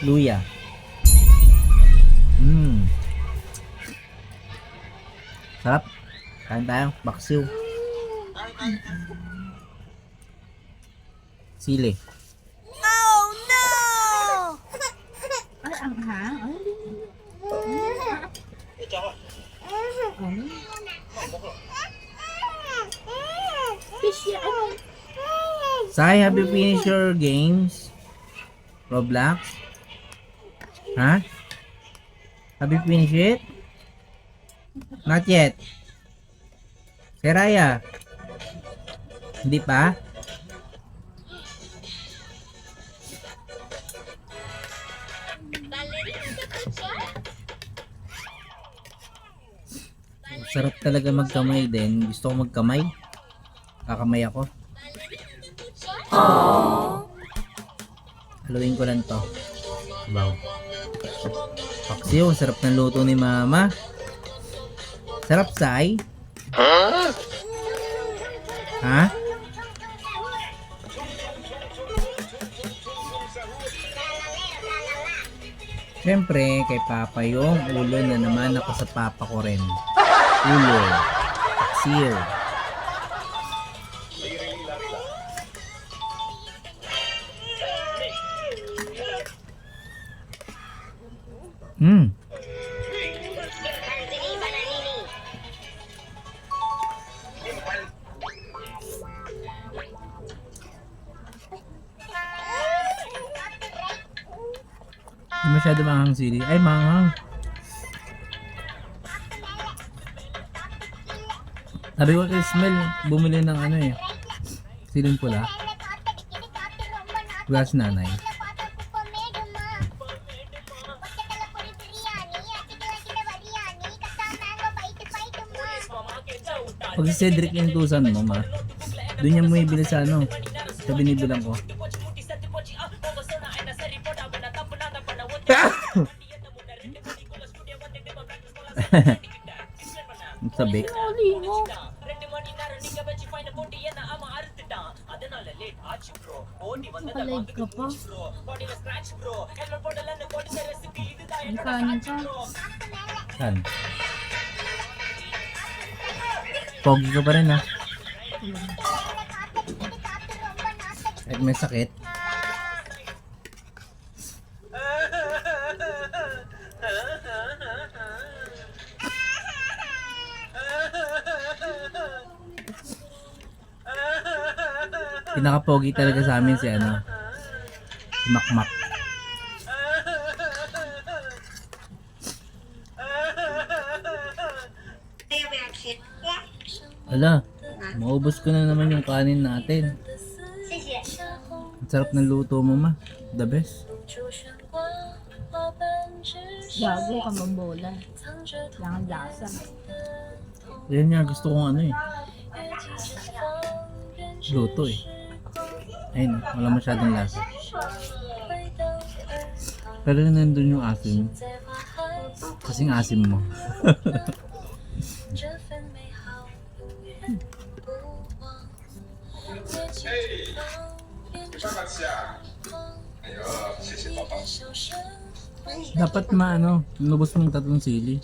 Luya. Sarap. Kain tayo. Baksiw. Sili. Ay, ang hang. Fish yan. Sai, have you finished your games? Roblox? Ha? Have you finished it? Not yet. Seraya? Hindi pa? Sarap talaga magkamay din. Gusto ko magkamay. Kakamay ako. Haluin ko lang to. Wow. Paksiw, sarap ng luto ni mama. Sarap, Sai. Ha? Siyempre, kay Papa yung ulo na naman ako sa Papa ko rin. Ulo. Paksiw. Hindi masyado manghang sili. Ay, manghang. Sabi ko kay Smell, bumili ng ano eh. Siling pula. Glass nanay. Pag si Cedric intusan mo, ma, doon niya mo ibili sa ano, sa binibilang ko. Sabi. Nakalive ka pa. Ang kanin ka. Saan? Pogi ka pa rin ha. Kahit may sakit. Pinaka-pogi talaga sa amin si ano, si Makmak. Ala, maubos ko na naman yung kanin natin. Ang sarap ng luto mo, ma. The best. Gago ka mambola. Lang ang lasa. Yan nga, gusto kong ano eh. Luto eh. Ayun, wala masyadong lasa. Pero nandun yung asim. Kasing asim mo. Dapat maano, nubos mong tatlong sili.